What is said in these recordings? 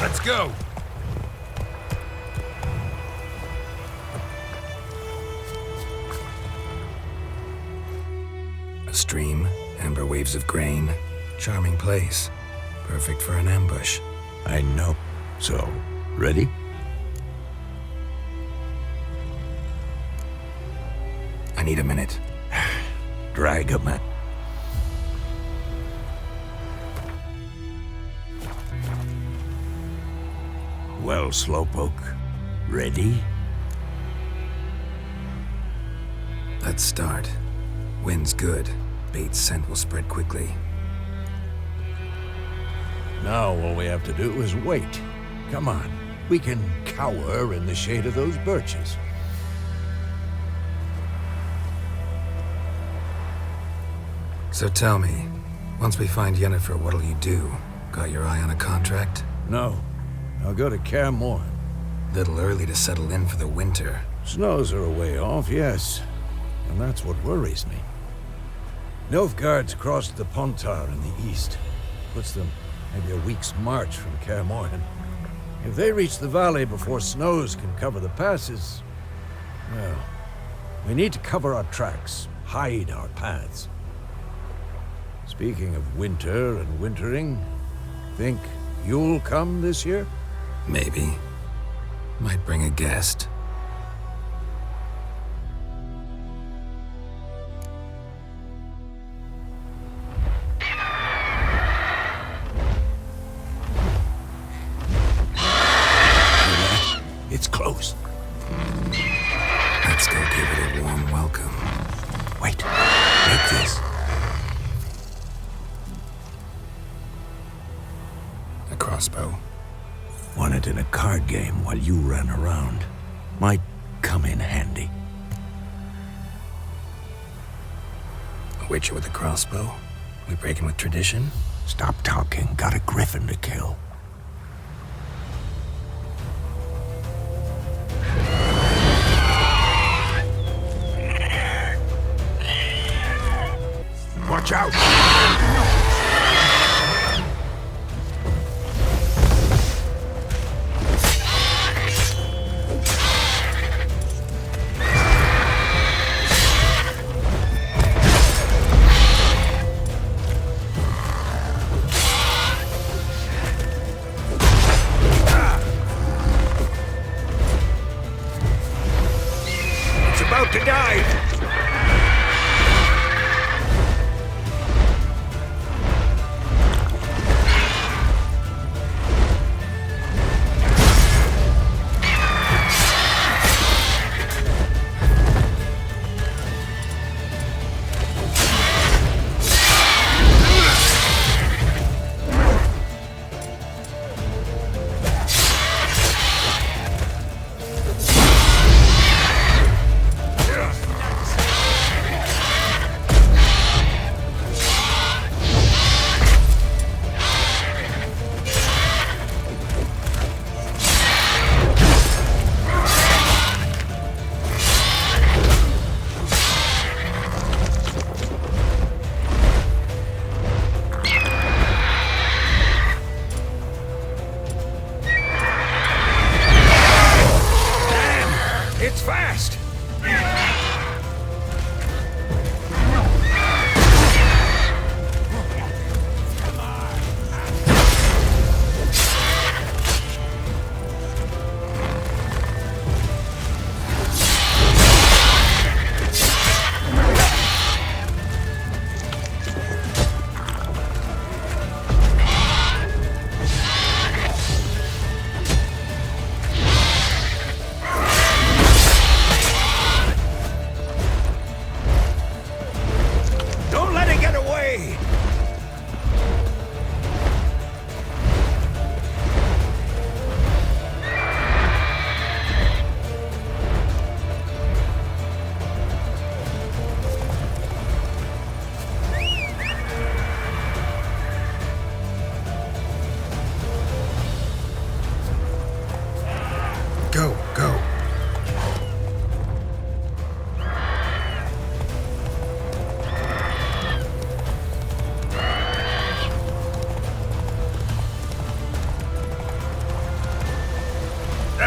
Let's go! A stream, amber waves of grain. Charming place. Perfect for an ambush. I know. So, ready? I need a minute. Drag 'em in. Well, Slowpoke, ready? Let's start. Wind's good. Bait's scent will spread quickly. Now all we have to do is wait. Come on, we can cower in the shade of those birches. So tell me, once we find Yennefer, what'll you do? Got your eye on a contract? No, I'll go to Kaer Morhen. Little early to settle in for the winter. Snows are a way off, yes. And that's what worries me. Nilfgaard's crossed the Pontar in the east. Puts them maybe a week's march from Kaer Morhen. If they reach the valley before snows can cover the passes, well, we need to cover our tracks, hide our paths. Speaking of winter and wintering, think you'll come this year? Maybe. Might bring a guest. It's close. Let's go give it a warm welcome. Wait, take this. A crossbow. Won it in a card game while you ran around. Might come in handy. A witcher with a crossbow? We breaking with tradition? Stop talking. Got a griffin to kill. Watch out! It's about to die!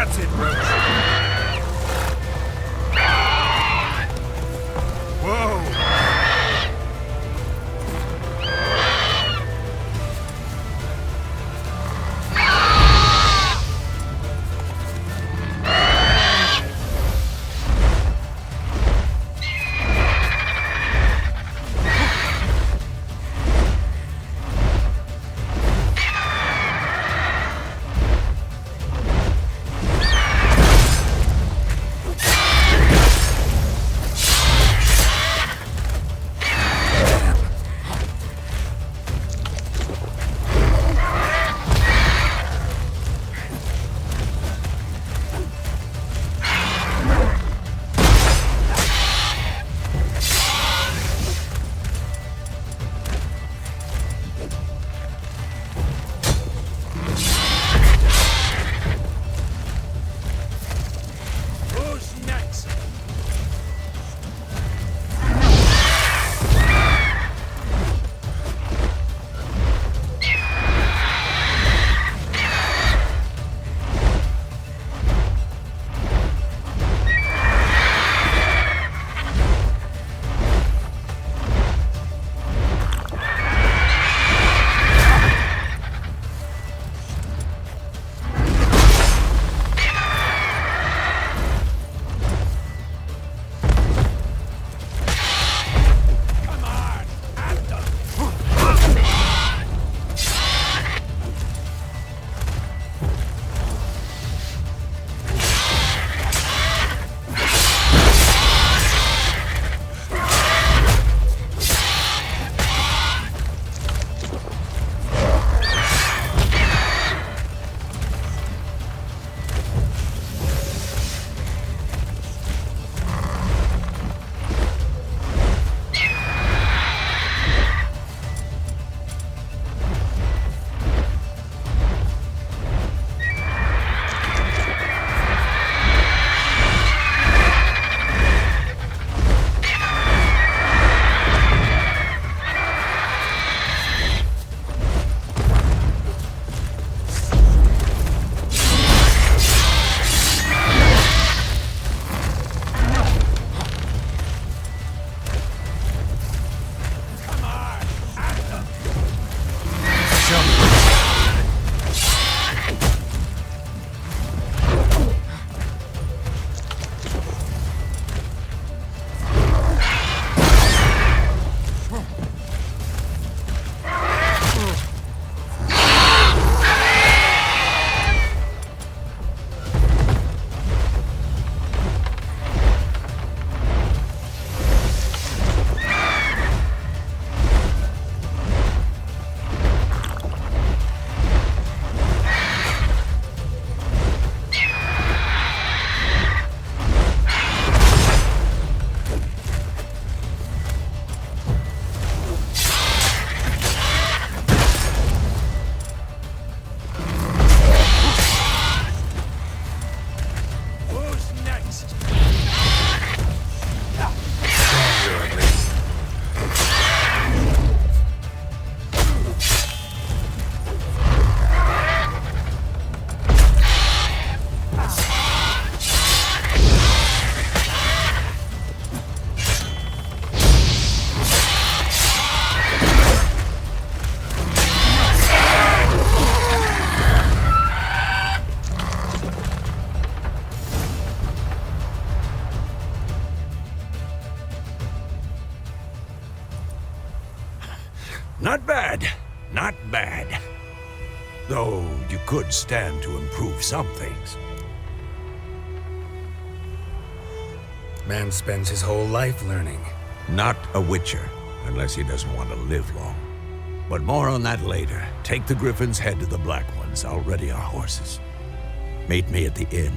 That's it, Roach. Whoa! Not bad. Not bad. Though you could stand to improve some things. Man spends his whole life learning. Not a Witcher, unless he doesn't want to live long. But more on that later. Take the Griffin's head to the Black Ones. I'll ready our horses. Meet me at the inn.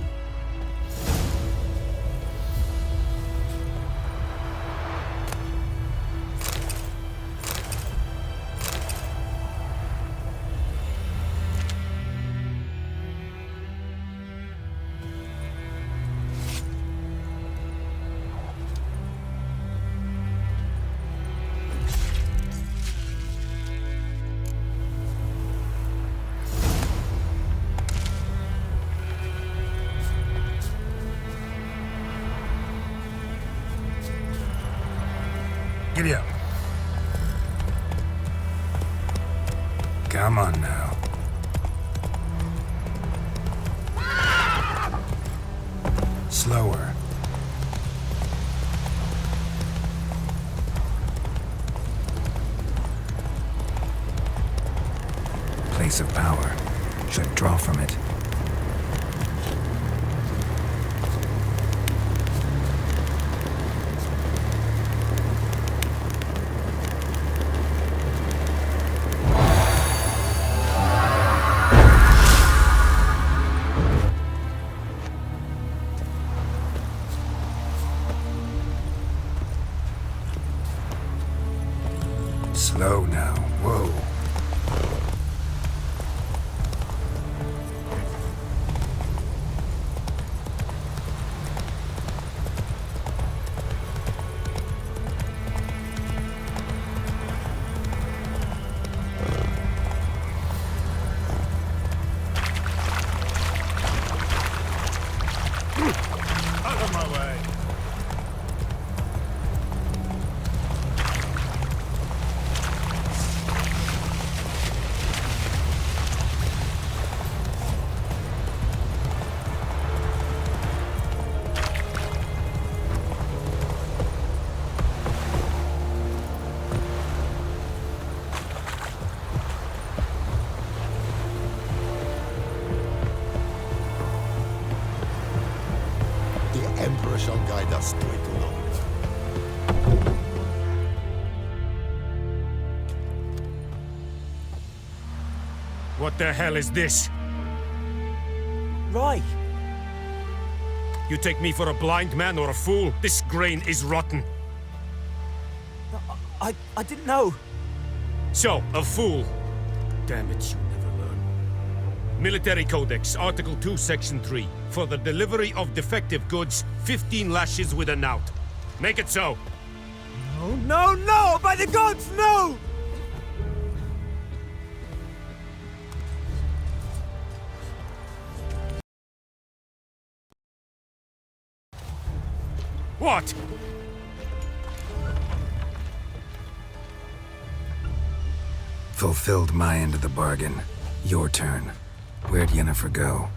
Giddy up. Come on now. Slower. Place of power. Should draw from it. Slow now. Whoa. Out of my way. The Emperor shall guide us to it alone. What the hell is this? Right. You take me for a blind man or a fool? This grain is rotten. I didn't know. So, a fool. Damn it, you never learn. Military Codex, Article 2, Section 3. For the delivery of defective goods, 15 lashes with a knout. Make it so. Oh, no, no! By the gods, no! What? Fulfilled my end of the bargain. Your turn. Where'd Yennefer go?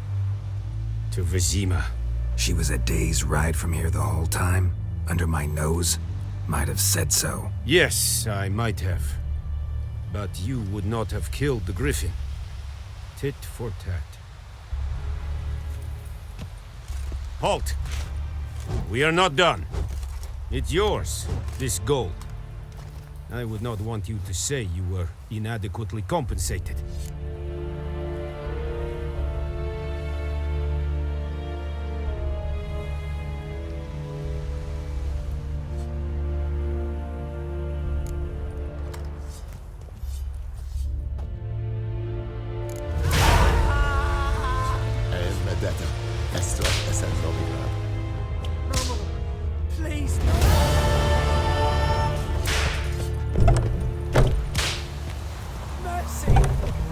To Vizima. She was a day's ride from here the whole time? Under my nose? Might have said so. Yes, I might have. But you would not have killed the Griffin. Tit for tat. Halt! We are not done. It's yours, this gold. I would not want you to say you were inadequately compensated. Elmedetem, ezt eszem Novigrad. No, please, no! Mercy!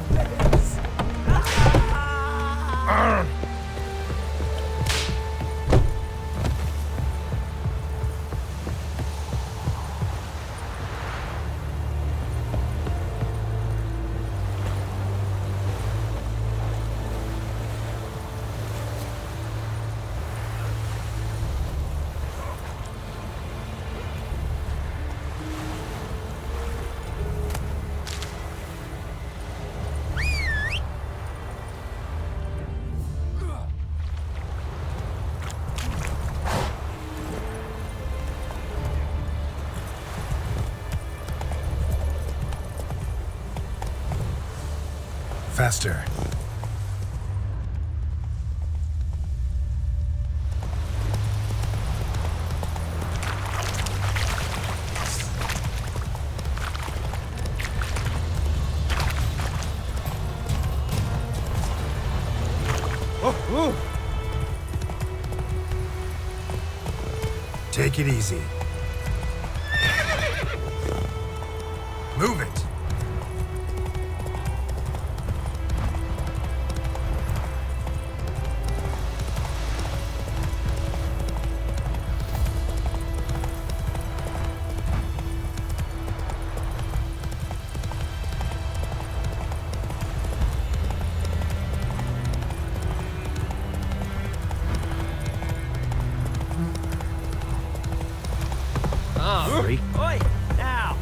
Please! Faster. Take it easy. Move it. on, freak. Oi, now.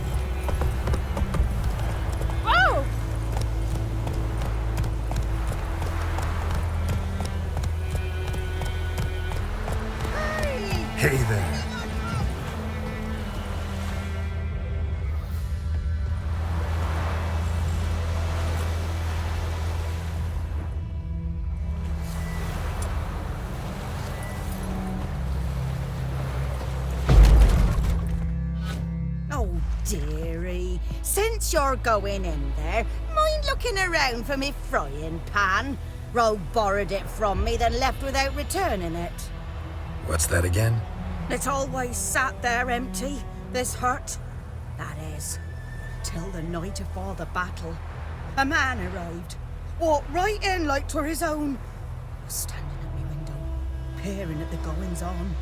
Whoa! Hey there. Oh, dearie, since you're going in there, mind looking around for me frying pan? Rogue borrowed it from me, then left without returning it. What's that again? It's always sat there empty, this hut. That is, till the night afore the battle. A man arrived, walked right in like 'twere his own. Was standing at me window, peering at the goings-on.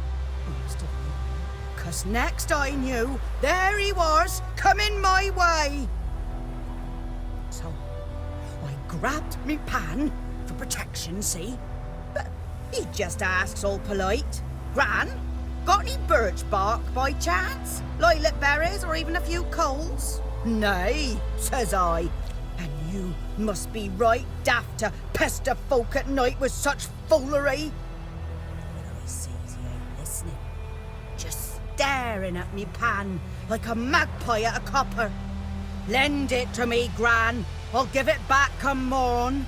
He must have knew, 'cause next I knew, there he was, coming my way. So, I grabbed me pan, for protection, see? But he just asks all polite, Gran, got any birch bark by chance? Lilac berries or even a few coals? Nay, says I. And you must be right daft to pester folk at night with such foolery. But I sees he ain't listening. Just staring at me pan like a magpie at a copper. Lend it to me, Gran. I'll give it back come morn.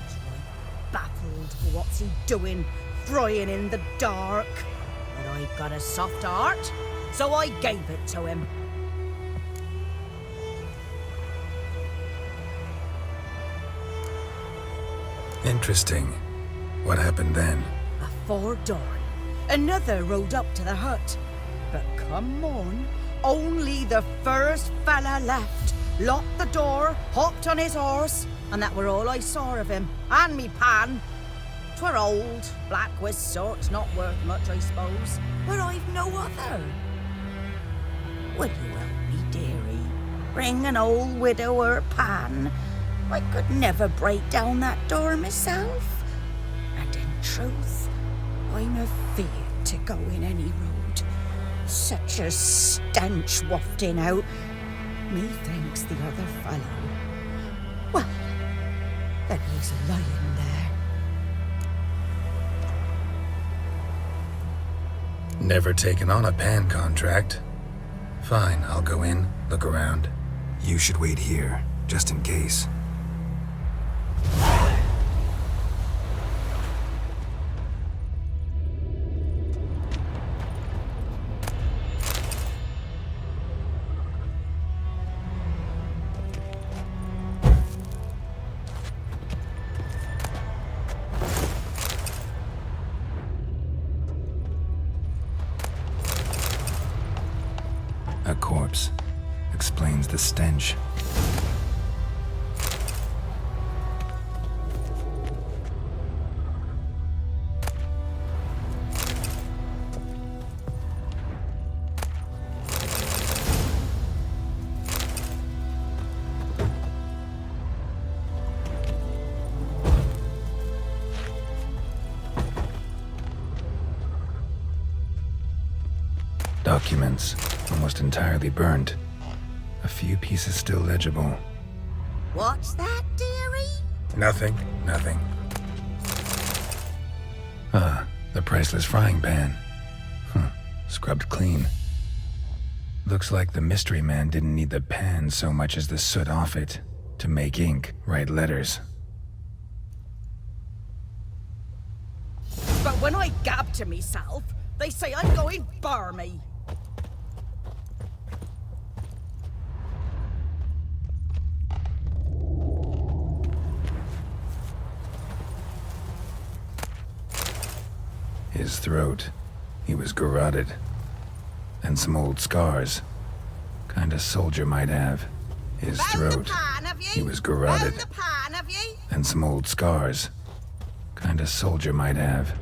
He's right baffled for what's he doing, frying in the dark. But I've got a soft heart, so I gave it to him. Interesting. What happened then? Afore dawn, another rode up to the hut. But come on, only the first fella left. Locked the door, hopped on his horse, and that were all I saw of him. And me pan. 'Twere old, black with sort, not worth much, I suppose. But I've no other. Will you help me, dearie? Bring an old widower pan. I could never break down that door myself. And in truth, I'm afeard to go in any road. Such a stench wafting out. Methinks the other fellow. Well, then he's lying there. Never taken on a pan contract. Fine, I'll go in, look around. You should wait here, just in case. A corpse. Explains the stench. Documents, almost entirely burned. A few pieces still legible. What's that, dearie? Nothing. Ah, the priceless frying pan. Scrubbed clean. Looks like the mystery man didn't need the pan so much as the soot off it to make ink, write letters. But when I gab to myself, they say I'm going barmy. His throat. He was garroted. And some old scars. Kinda soldier might have. His throat. He was garroted. And some old scars. Kinda soldier might have.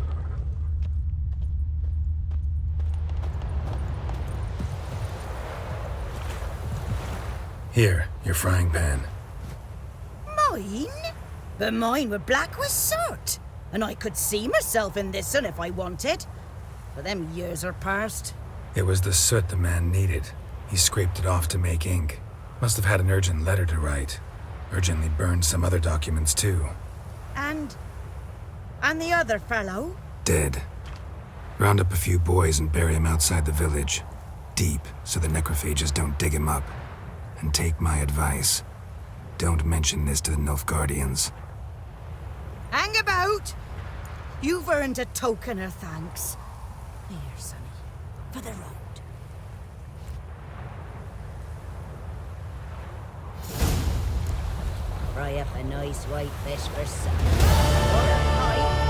Here, your frying pan. Mine? But mine were black with soot. And I could see myself in this one if I wanted. But them years are past. It was the soot the man needed. He scraped it off to make ink. Must have had an urgent letter to write. Urgently burned some other documents too. And the other fellow? Dead. Round up a few boys and bury him outside the village. Deep, so the necrophages don't dig him up. And take my advice. Don't mention this to the Nilfgaardians. Hang about! You've earned a token of thanks. Here, sonny, for the road. Fry up a nice white fish for supper. Or a pie.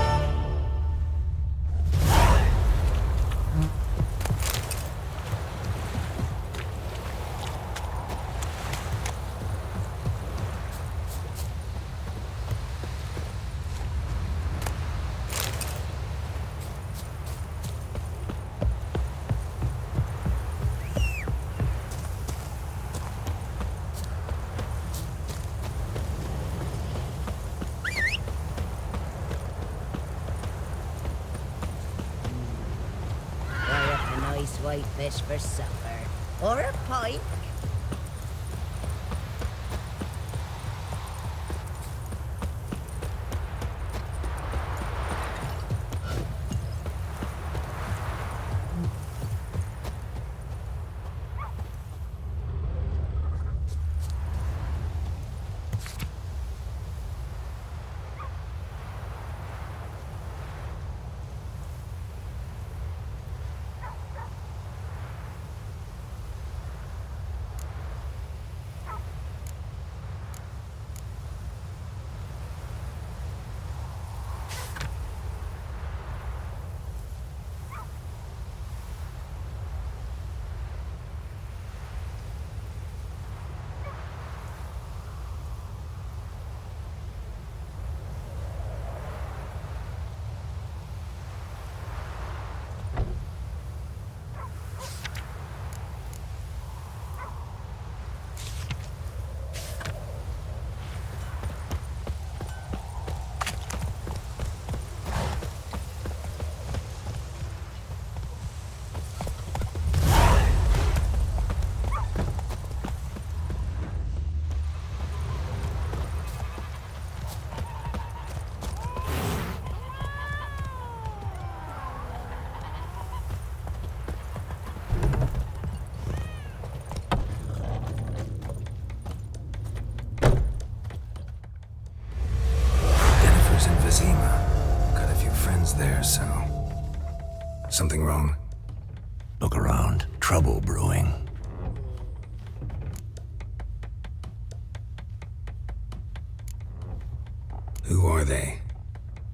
White fish for supper. Or a pike. Got a few friends there, so... Something wrong? Look around. Trouble brewing. Who are they?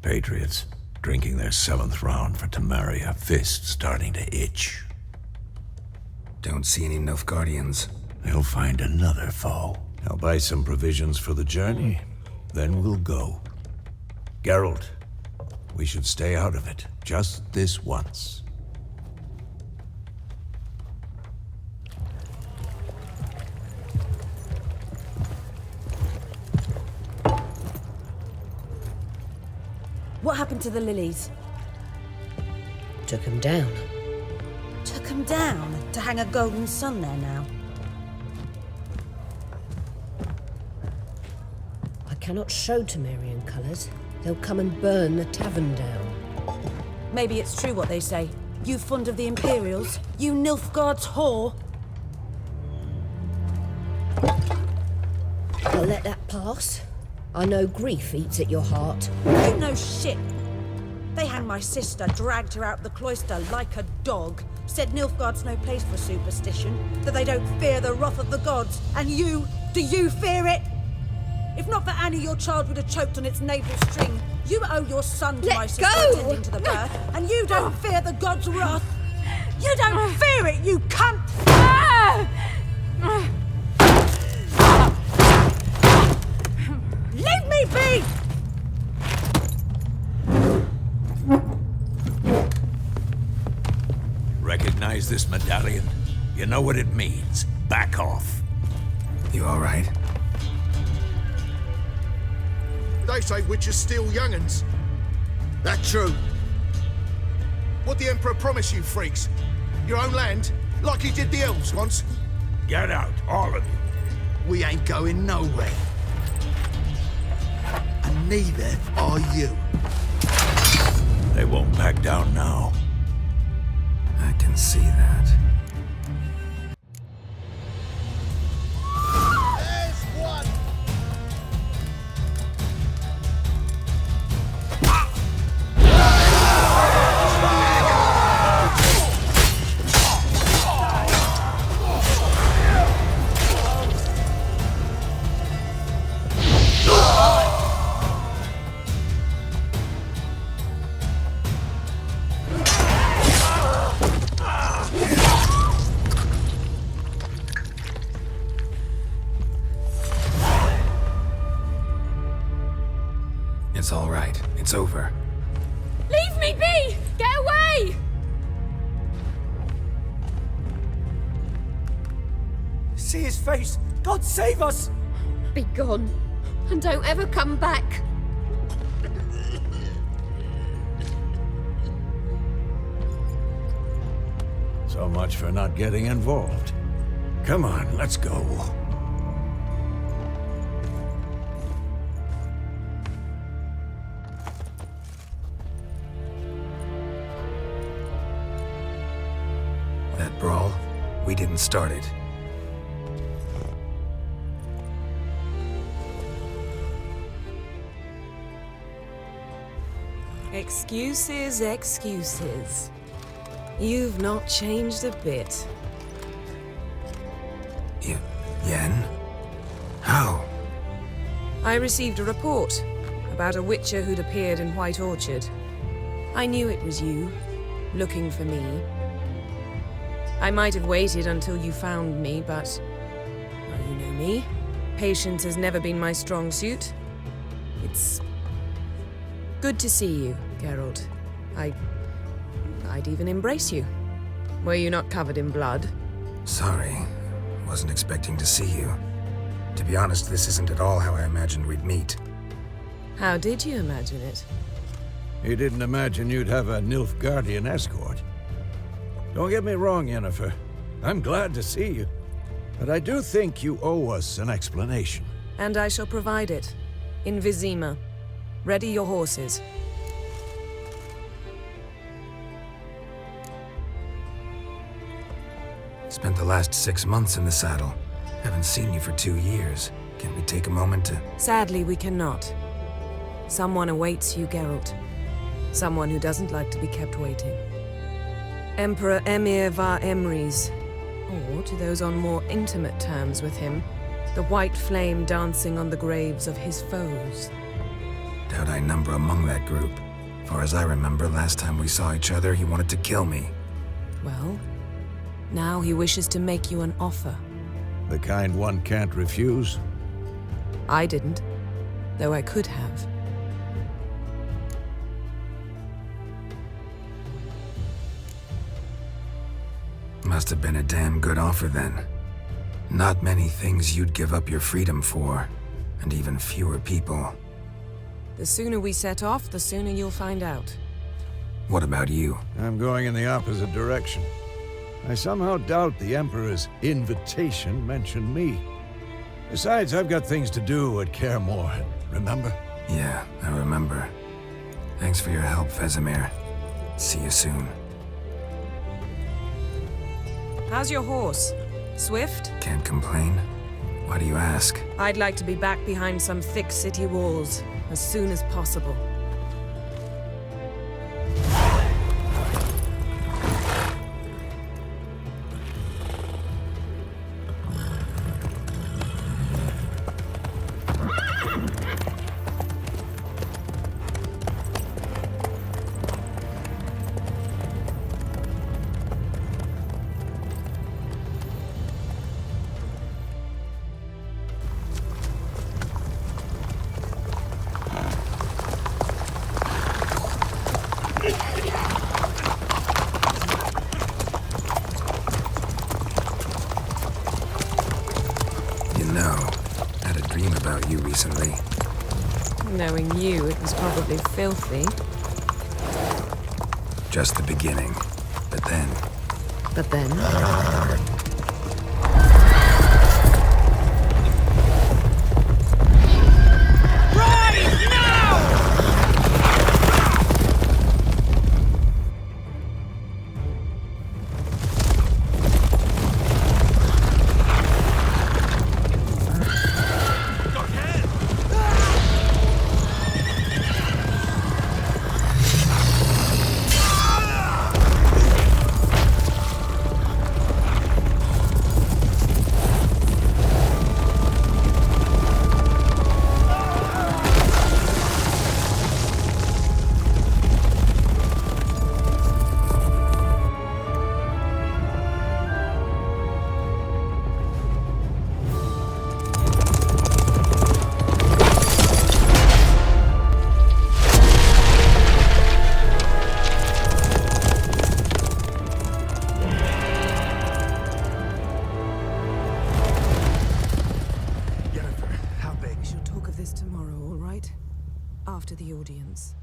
Patriots. Drinking their 7th round for Temeria. Fist starting to itch. Don't see any Nilfgaardians. They'll find another foe. I'll buy some provisions for the journey. Then we'll go. Geralt, we should stay out of it. Just this once. What happened to the lilies? Took 'em down. Took 'em down to hang a golden sun there now. I cannot show Temerian colours. They'll come and burn the tavern down. Maybe it's true what they say. You fond of the Imperials? You Nilfgaard's whore? I'll let that pass. I know grief eats at your heart. You know shit. They hanged my sister, dragged her out the cloister like a dog. Said Nilfgaard's no place for superstition, that they don't fear the wrath of the gods. And you, do you fear it? If not for Annie, your child would have choked on its navel string. You owe your son to my sister attending to the birth, and you don't fear the gods' wrath. You don't fear it, you cunt! Leave me be! Recognize this medallion? You know what it means. Back off. You all right? They say witches steal young'uns. That true? What the Emperor promise you, freaks? Your own land? Like you did the elves once? Get out, all of you. We ain't going nowhere. And neither are you. They won't back down now. I can see that. There's one! It's all right. It's over. Leave me be! Get away! See his face! God save us! Be gone, and don't ever come back. So much for not getting involved. Come on, let's go. That brawl, we didn't start it. Excuses, excuses. You've not changed a bit. Yen? How? I received a report about a witcher who'd appeared in White Orchard. I knew it was you, looking for me. I might have waited until you found me, but... well, you know me. Patience has never been my strong suit. It's... good to see you, Geralt. I'd even embrace you. Were you not covered in blood? Sorry. Wasn't expecting to see you. To be honest, this isn't at all how I imagined we'd meet. How did you imagine it? You didn't imagine you'd have a Nilfgaardian escort. Don't get me wrong, Yennefer. I'm glad to see you. But I do think you owe us an explanation. And I shall provide it. In Vizima. Ready your horses. Spent the last 6 months in the saddle. Haven't seen you for 2 years. Can we take a moment to... Sadly, we cannot. Someone awaits you, Geralt. Someone who doesn't like to be kept waiting. Emperor Emhyr var Emreis. Or, to those on more intimate terms with him, the white flame dancing on the graves of his foes. Doubt I number among that group. Far as I remember, last time we saw each other, he wanted to kill me. Well, now he wishes to make you an offer. The kind one can't refuse. I didn't, though I could have. Must have been a damn good offer then. Not many things you'd give up your freedom for, and even fewer people. The sooner we set off, the sooner you'll find out. What about you? I'm going in the opposite direction. I somehow doubt the Emperor's invitation mentioned me. Besides, I've got things to do at Kaer Morhen, remember? Yeah, I remember. Thanks for your help, Vesemir. See you soon. How's your horse? Swift? Can't complain. Why do you ask? I'd like to be back behind some thick city walls as soon as possible. Recently. Knowing you, it was probably filthy. Just the beginning. But then, But then, we shall talk of this tomorrow, all right? After the audience.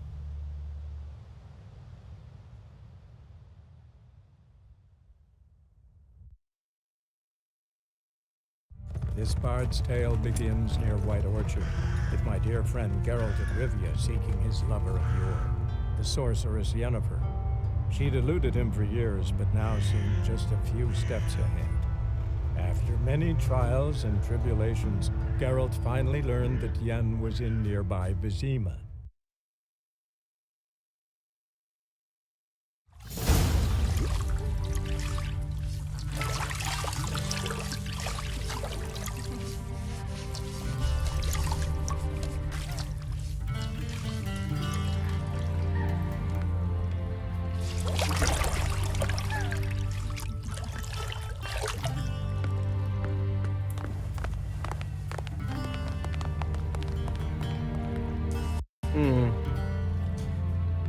This bard's tale begins near White Orchard, with my dear friend Geralt of Rivia seeking his lover of yore, the sorceress Yennefer. She'd eluded him for years, but now seemed just a few steps ahead. After many trials and tribulations, Geralt finally learned that Yen was in nearby Vizima.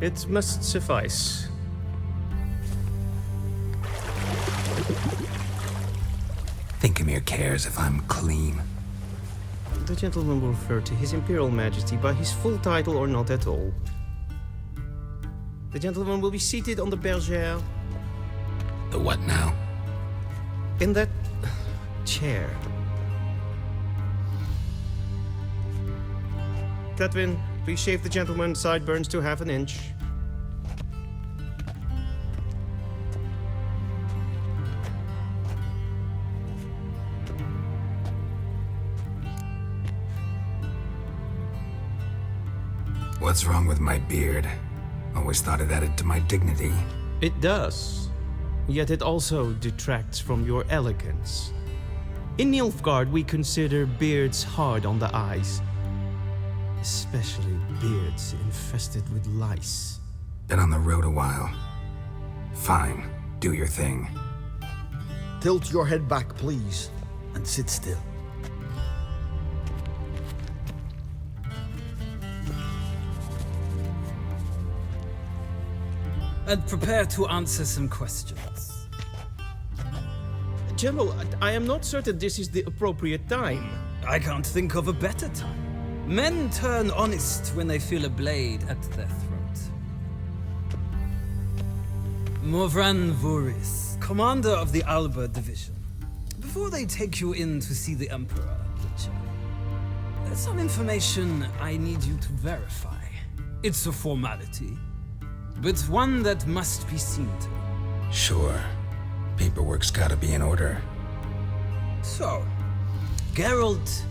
It must suffice. Thinkamere cares if I'm clean. The gentleman will refer to His Imperial Majesty by his full title or not at all. The gentleman will be seated on the bergère. The what now? In that chair. Cletwin, please shave the gentleman's sideburns to half an inch. What's wrong with my beard? Always thought it added to my dignity. It does. Yet it also detracts from your elegance. In Nilfgaard, we consider beards hard on the eyes. Especially beards infested with lice. Been on the road a while. Fine, do your thing. Tilt your head back, please, and sit still. And prepare to answer some questions. General, I am not certain this is the appropriate time. I can't think of a better time. Men turn honest when they feel a blade at their throat. Morvran Voorhis, commander of the Alba Division. Before they take you in to see the Emperor, Witcher, there's some information I need you to verify. It's a formality, but one that must be seen to. Sure. Paperwork's gotta be in order. So, Geralt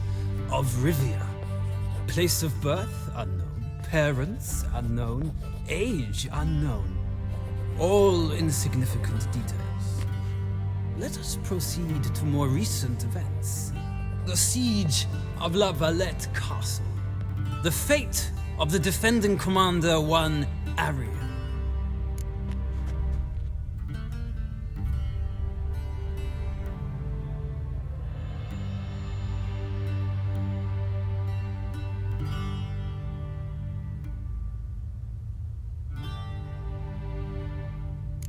of Rivia. Place of birth unknown. Parents unknown. Age unknown. All insignificant details. Let us proceed to more recent events. The siege of La Valette Castle. The fate of the defending commander, one Arian.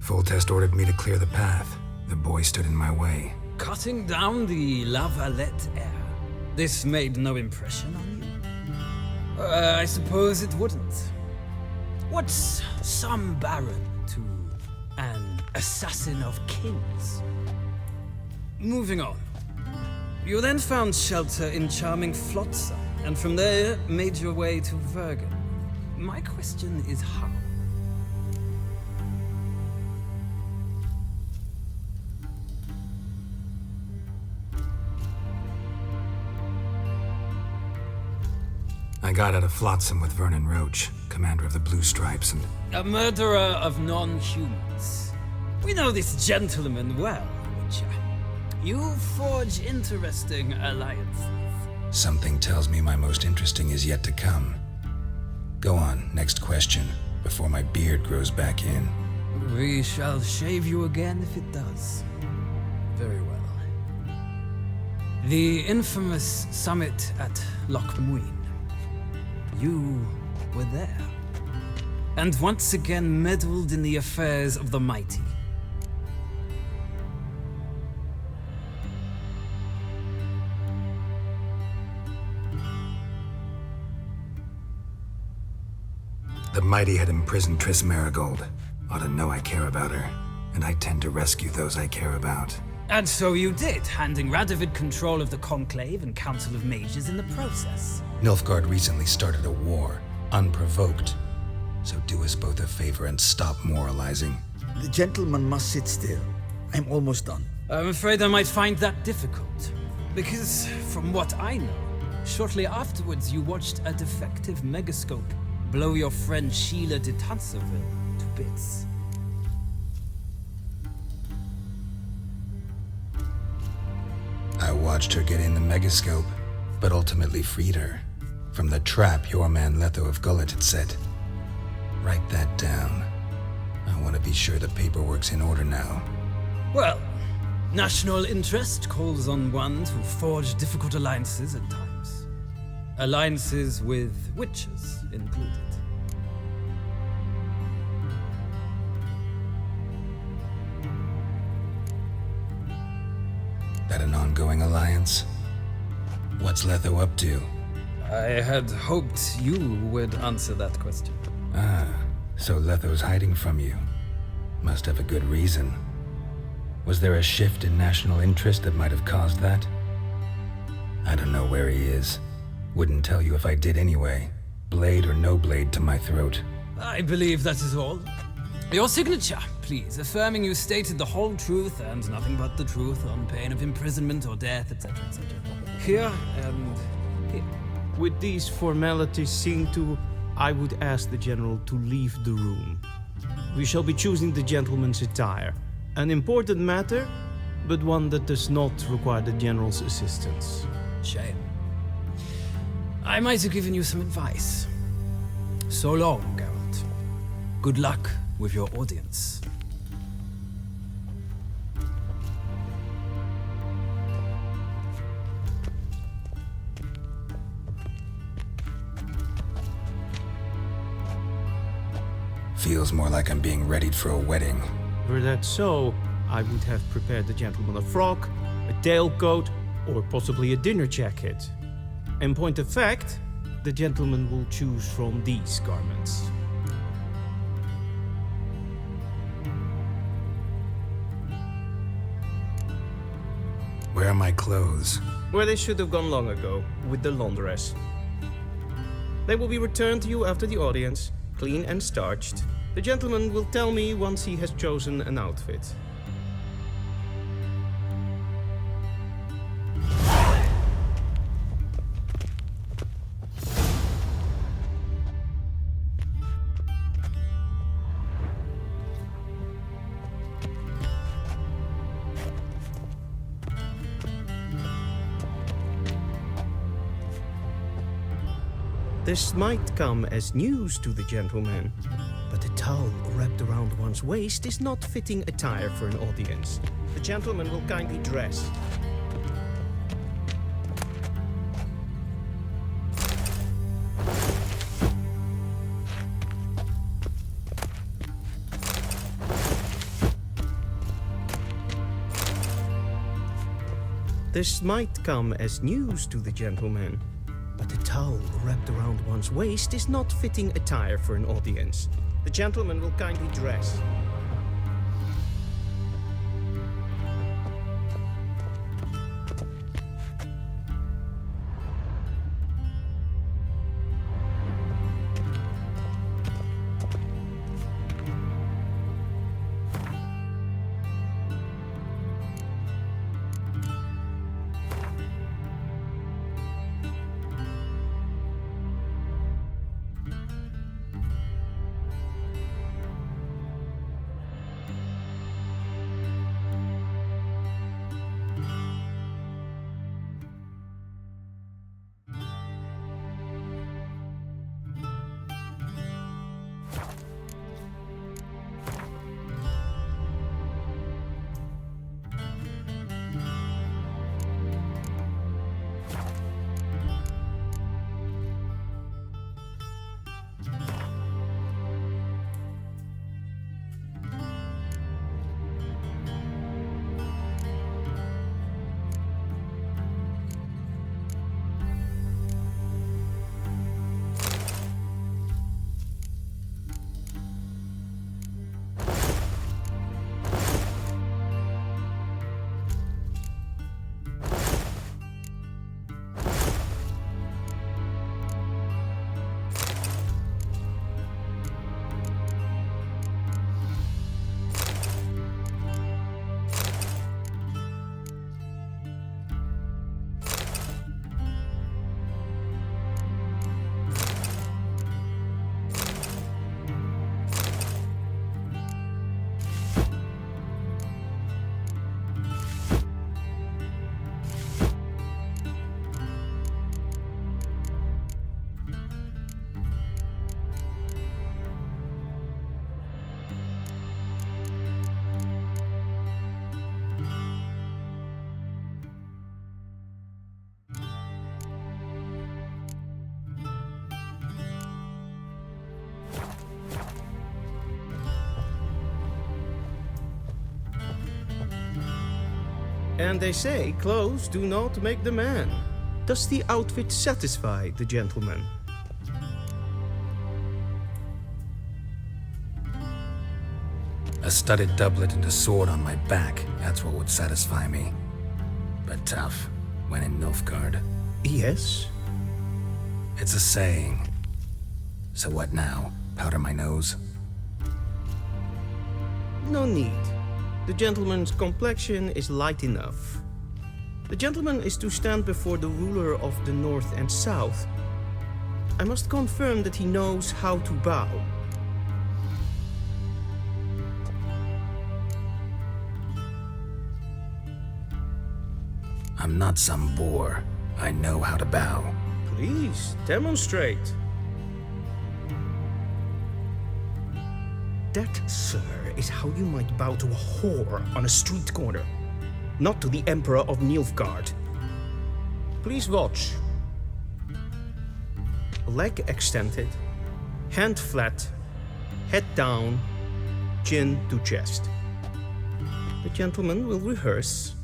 Foltest ordered me to clear the path. The boy stood in my way. Cutting down the La Valette heir. This made no impression on you? I suppose it wouldn't. What's some baron to an assassin of kings. Moving on. You then found shelter in charming Flotsam, and from there made your way to Vergen. My question is how? I got out of Flotsam with Vernon Roach, commander of the Blue Stripes, and... A murderer of non-humans. We know this gentleman well, Witcher. You forge interesting alliances. Something tells me my most interesting is yet to come. Go on, next question, before my beard grows back in. We shall shave you again if it does. Very well. The infamous summit at Loch Muin. You were there. And once again meddled in the affairs of the mighty. The mighty had imprisoned Triss Marigold. Ought to know I care about her, and I tend to rescue those I care about. And so you did, handing Radovid control of the Conclave and Council of Mages in the process. Nilfgaard recently started a war, unprovoked. So do us both a favor and stop moralizing. The gentleman must sit still. I'm almost done. I'm afraid I might find that difficult. Because, from what I know, shortly afterwards you watched a defective megascope blow your friend Sheila de Tanserville to bits. I watched her get in the megascope, but ultimately freed her from the trap your man Letho of Gullet had set. Write that down. I want to be sure the paperwork's in order now. Well, national interest calls on one to forge difficult alliances at times. Alliances with witches included. That an ongoing alliance? What's Letho up to? I had hoped you would answer that question. Ah, so Letho's hiding from you. Must have a good reason. Was there a shift in national interest that might have caused that? I don't know where he is. Wouldn't tell you if I did anyway. Blade or no blade to my throat. I believe that is all. Your signature, please, affirming you stated the whole truth and nothing but the truth on pain of imprisonment or death, etc., etc. Here and here. With these formalities seen to, I would ask the General to leave the room. We shall be choosing the gentleman's attire. An important matter, but one that does not require the General's assistance. Shame. I might have given you some advice. So long, Geralt. Good luck with your audience. Feels more like I'm being readied for a wedding. Were that so, I would have prepared the gentleman a frock, a tailcoat, or possibly a dinner jacket. In point of fact, the gentleman will choose from these garments. Where are my clothes? Where they should have gone long ago, with the laundress. They will be returned to you after the audience, clean and starched. The gentleman will tell me once he has chosen an outfit. This might come as news to the gentleman, but a towel wrapped around one's waist is not fitting attire for an audience. The gentleman will kindly dress. This might come as news to the gentleman, but a towel wrapped around one's waist is not fitting attire for an audience. The gentleman will kindly dress. And they say clothes do not make the man. Does the outfit satisfy the gentleman? A studded doublet and a sword on my back, that's what would satisfy me. But tough, when in Nilfgaard. Yes. It's a saying. So what now? Powder my nose? No need. The gentleman's complexion is light enough. The gentleman is to stand before the ruler of the North and South. I must confirm that he knows how to bow. I'm not some boor. I know how to bow. Please, demonstrate. That, sir, is how you might bow to a whore on a street corner, not to the Emperor of Nilfgaard. Please watch. Leg extended, hand flat, head down, chin to chest. The gentleman will rehearse.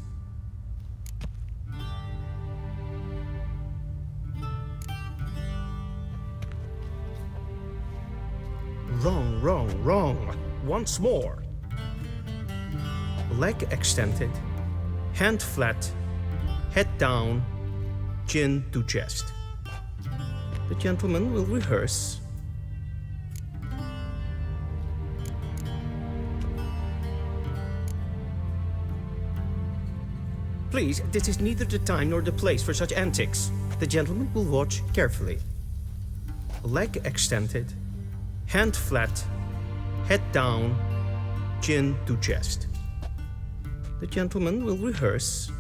Wrong, wrong, wrong. Once more. Leg extended, hand flat, head down, chin to chest. The gentleman will rehearse. Please, this is neither the time nor the place for such antics. The gentleman will watch carefully. Leg extended, hand flat, head down, chin to chest. The gentleman will rehearse.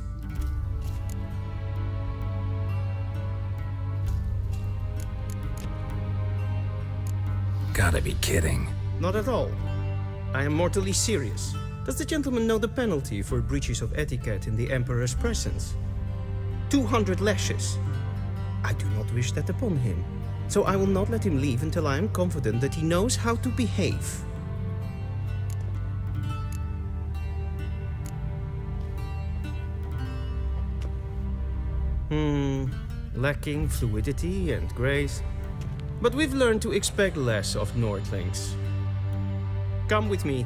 Gotta be kidding. Not at all. I am mortally serious. Does the gentleman know the penalty for breaches of etiquette in the Emperor's presence? 200 lashes. I do not wish that upon him, so I will not let him leave until I am confident that he knows how to behave. Lacking fluidity and grace. But we've learned to expect less of Nordlings. Come with me.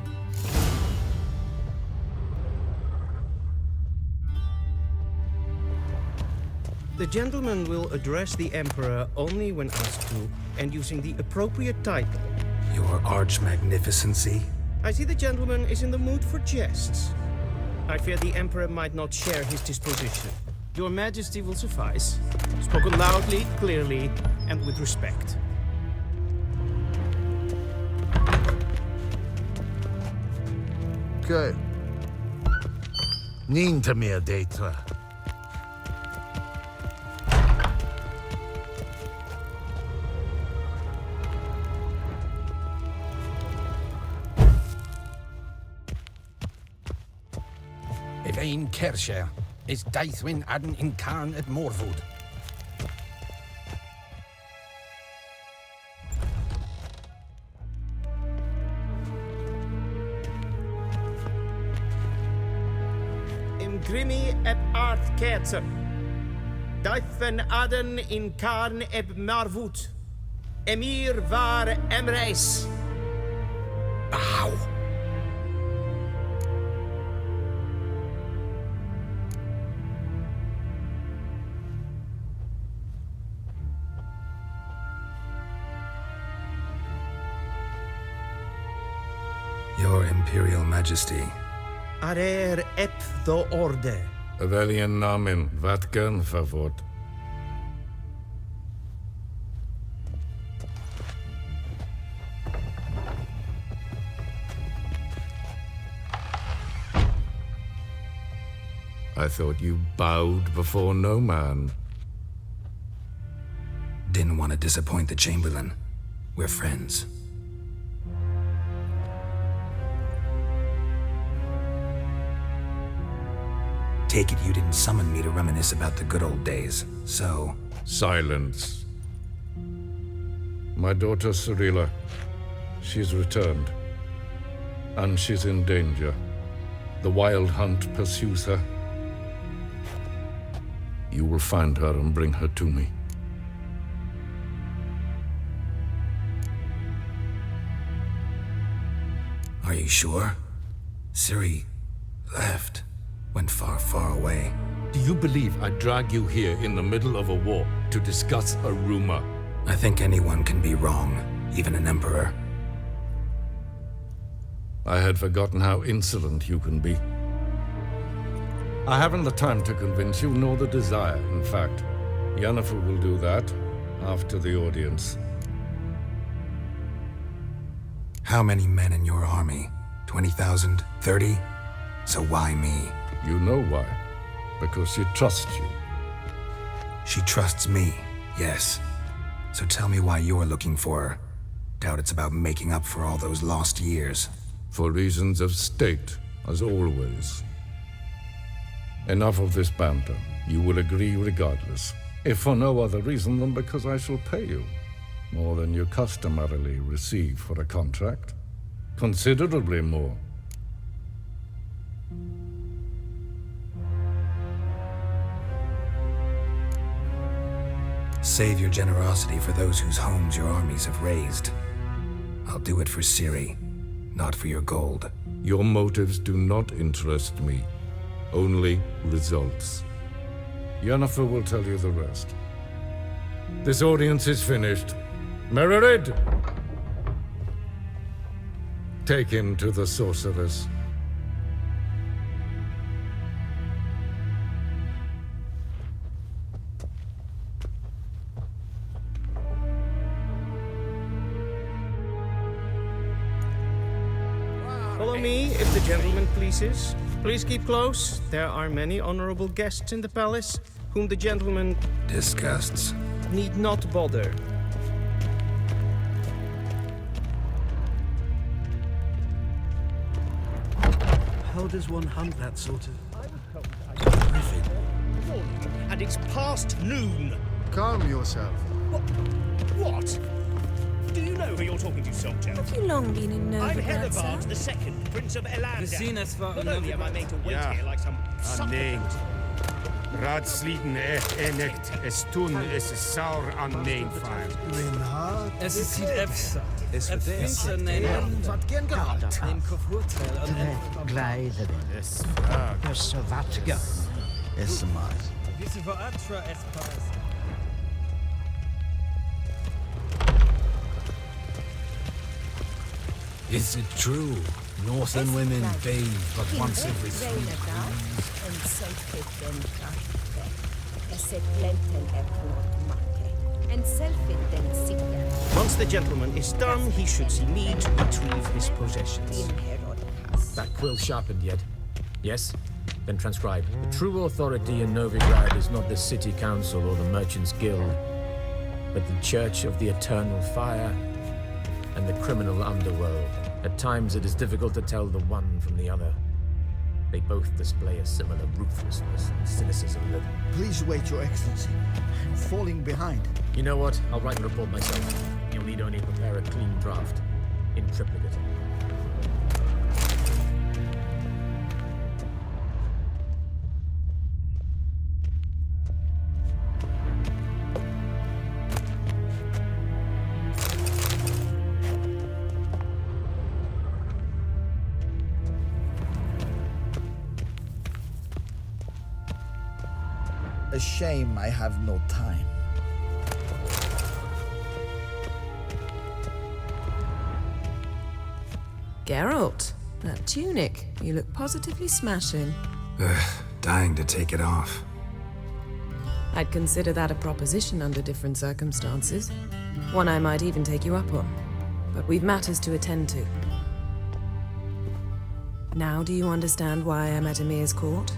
The gentleman will address the Emperor only when asked to, and using the appropriate title. Your Arch-Magnificency? I see the gentleman is in the mood for jests. I fear the Emperor might not share his disposition. Your Majesty will suffice. Spoken loudly, clearly, and with respect. Okay. Ninta mer data. Evain Kershire is Daithwin Adden in Karn at Morwood. Imgrimi eb art Kerzer. Daithwen Adden in Karn eb Marwood. Emir var Emreis. Bow. Your Imperial Majesty. Arer ep do orde. Avelian namen, vatkan favot. I thought you bowed before no man. Didn't want to disappoint the Chamberlain. We're friends. Take it you didn't summon me to reminisce about the good old days, so... Silence. My daughter Cirilla, she's returned. And she's in danger. The Wild Hunt pursues her. You will find her and bring her to me. Are you sure? Ciri left. Went far, far away. Do you believe I'd drag you here in the middle of a war to discuss a rumor? I think anyone can be wrong, even an emperor. I had forgotten how insolent you can be. I haven't the time to convince you, nor the desire, in fact. Yennefer will do that after the audience. How many men in your army? 20,000? 30? So why me? You know why. Because she trusts you. She trusts me, yes. So tell me why you're looking for her. Doubt it's about making up for all those lost years. For reasons of state, as always. Enough of this banter. You will agree regardless. If for no other reason than because I shall pay you. More than you customarily receive for a contract. Considerably more. Save your generosity for those whose homes your armies have razed. I'll do it for Ciri, not for your gold. Your motives do not interest me. Only results. Yennefer will tell you the rest. This audience is finished. Mererid! Take him to the sorceress. Follow me, if the gentleman pleases. Please keep close. There are many honorable guests in the palace, whom the gentleman disgusts. Need not bother. How does one hunt that sort of... And it's past noon. Calm yourself. What? Do you know who you're talking to, soldier? Have you long been in I'm Novigrad, Helivard sir? the Second, Prince of Elander. Gesehen, war Not only am I made to wait here like some unnamed. Ratsliden enecht, es tun, es saur unnamed fire. Es ist Efsa. Es finster nemen. Wat gen gehad? Neem Kofurtel an Gleideren. Es Dus wat gaan. Is maar. Wisse voor Atra Espas. Is it true? Northern women bathe but once every 3 years? Once the gentleman is done, he should see me to retrieve his possessions. That quill sharpened yet? Yes? Then transcribe. The true authority in Novigrad is not the city council or the merchants' guild, but the Church of the Eternal Fire and the criminal underworld. At times it is difficult to tell the one from the other. They both display a similar ruthlessness and cynicism that... Please wait, Your Excellency. I'm falling behind. You know what? I'll write a report myself. You'll need only prepare a clean draft. In triplicate. A shame I have no time. Geralt, that tunic. You look positively smashing. Dying to take it off. I'd consider that a proposition under different circumstances. One I might even take you up on. But we've matters to attend to. Now do you understand why I'm at Emir's court?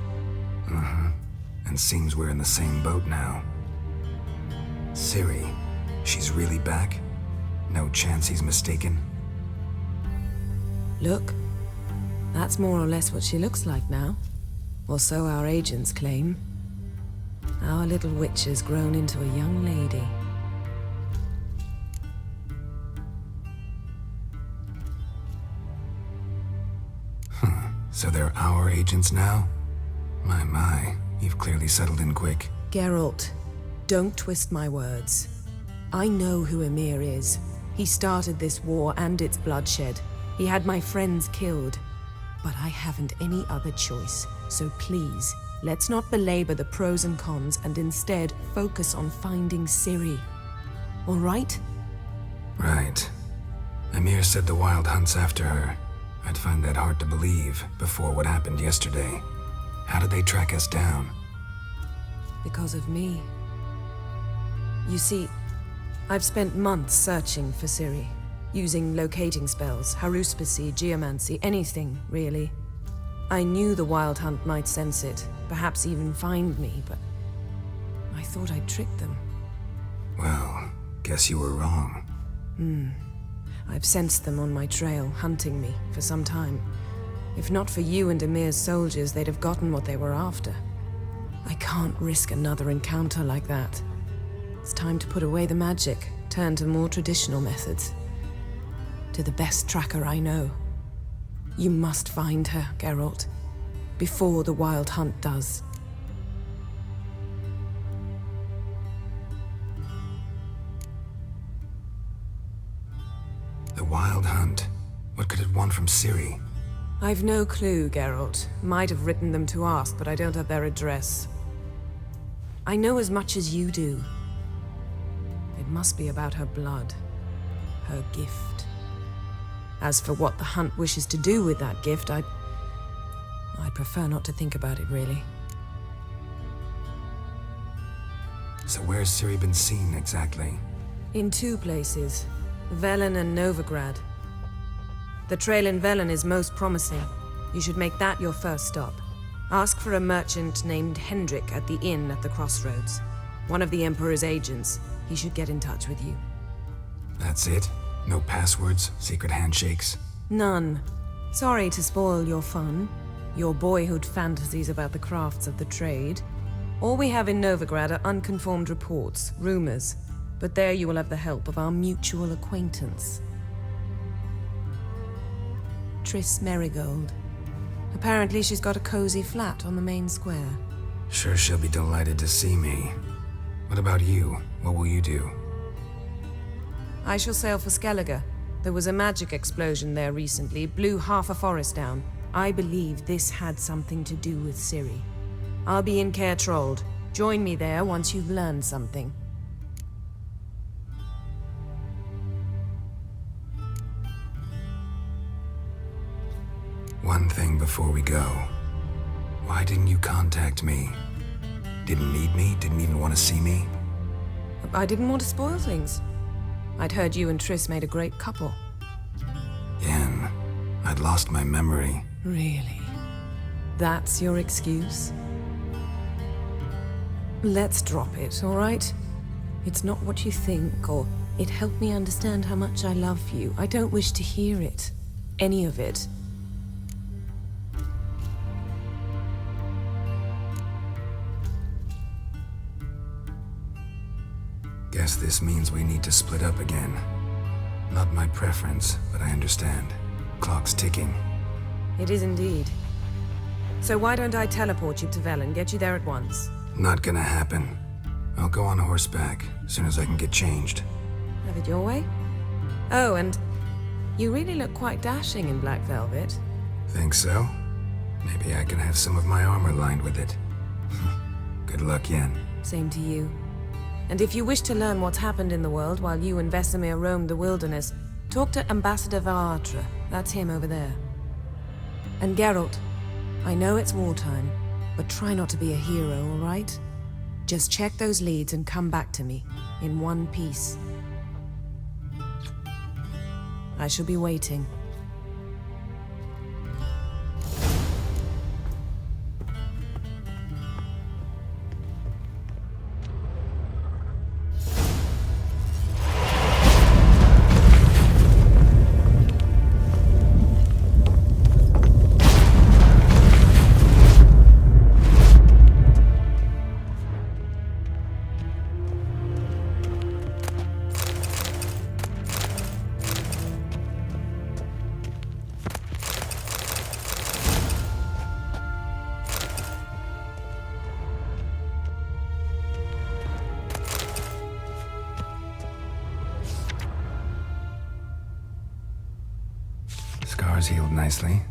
And seems we're in the same boat now. Ciri, she's really back? No chance he's mistaken? Look, that's more or less what she looks like now. Or so our agents claim. Our little witch has grown into a young lady. So they're our agents now? My, you've clearly settled in quick. Geralt, don't twist my words. I know who Emir is. He started this war and its bloodshed. He had my friends killed. But I haven't any other choice. So please, let's not belabor the pros and cons and instead focus on finding Ciri. All right? Right. Emir said the Wild Hunt's after her. I'd find that hard to believe before what happened yesterday. How did they track us down? Because of me. You see, I've spent months searching for Ciri, using locating spells, haruspicy, geomancy, anything, really. I knew the Wild Hunt might sense it, perhaps even find me, but I thought I'd tricked them. Well, guess you were wrong. I've sensed them on my trail, hunting me, for some time. If not for you and Emir's soldiers, they'd have gotten what they were after. I can't risk another encounter like that. It's time to put away the magic, turn to more traditional methods. To the best tracker I know. You must find her, Geralt, before the Wild Hunt does. The Wild Hunt? What could it want from Ciri? I've no clue, Geralt. Might have written them to ask, but I don't have their address. I know as much as you do. It must be about her blood. Her gift. As for what the Hunt wishes to do with that gift, I'd prefer not to think about it, really. So where's Ciri been seen, exactly? In two places. Velen and Novigrad. The trail in Velen is most promising. You should make that your first stop. Ask for a merchant named Hendrik at the inn at the crossroads. One of the Emperor's agents. He should get in touch with you. That's it? No passwords, secret handshakes? None. Sorry to spoil your fun, your boyhood fantasies about the crafts of the trade. All we have in Novigrad are unconfirmed reports, rumors. But there you will have the help of our mutual acquaintance. Triss Merigold. Apparently she's got a cozy flat on the main square. Sure she'll be delighted to see me. What about you? What will you do? I shall sail for Skellige. There was a magic explosion there recently, blew half a forest down. I believe this had something to do with Ciri. I'll be in Caer Trolde. Join me there once you've learned something. One thing before we go. Why didn't you contact me? Didn't need me? Didn't even want to see me? I didn't want to spoil things. I'd heard you and Triss made a great couple. Yen, I'd lost my memory. Really? That's your excuse? Let's drop it, all right? It's not what you think, or it helped me understand how much I love you. I don't wish to hear it. Any of it. Guess this means we need to split up again. Not my preference, but I understand. Clock's ticking. It is indeed. So why don't I teleport you to Velen, get you there at once? Not gonna happen. I'll go on horseback, as soon as I can get changed. Have it your way? Oh, and you really look quite dashing in black velvet. Think so? Maybe I can have some of my armor lined with it. Good luck, Yen. Same to you. And if you wish to learn what's happened in the world while you and Vesemir roamed the wilderness, talk to Ambassador Varatra. That's him over there. And Geralt, I know it's wartime, but try not to be a hero, all right? Just check those leads and come back to me, in one piece. I shall be waiting. Scars healed nicely.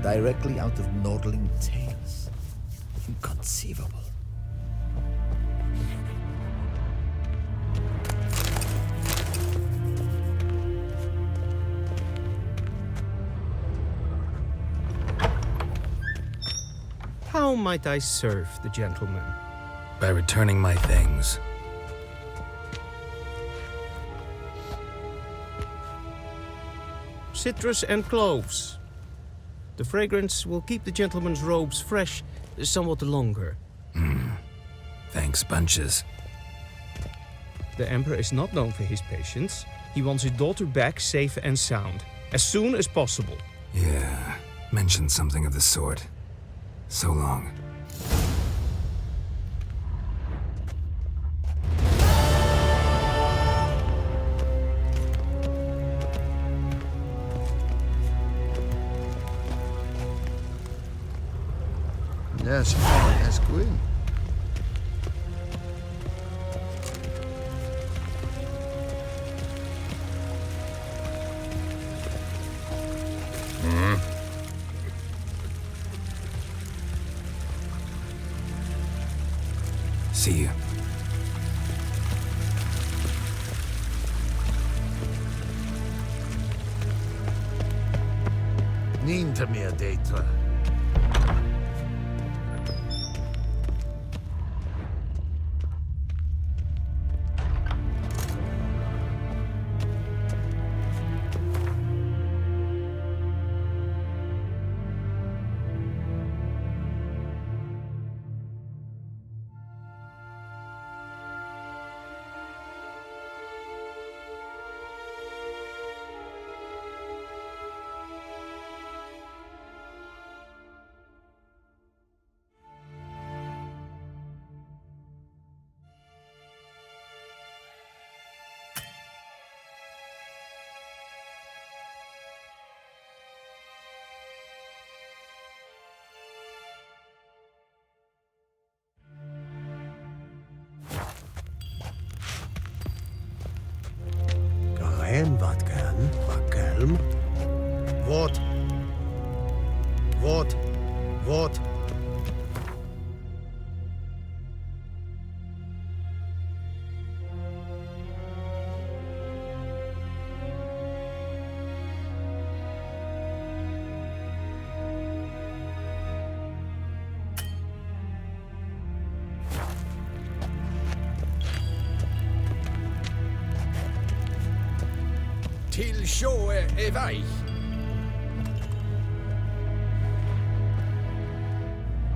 Directly out of Nordling tales. Inconceivable. How might I serve the gentleman? By returning my things. Citrus and cloves. The fragrance will keep the gentleman's robes fresh somewhat longer. Thanks, bunches. The Emperor is not known for his patience. He wants his daughter back safe and sound, as soon as possible. Yeah, mentioned something of the sort. So long. Yes, yes, Gwyn. See you. Nín to me a data. En wat kan, kalm. Wat? Wat? Wat? Till sjå är väg.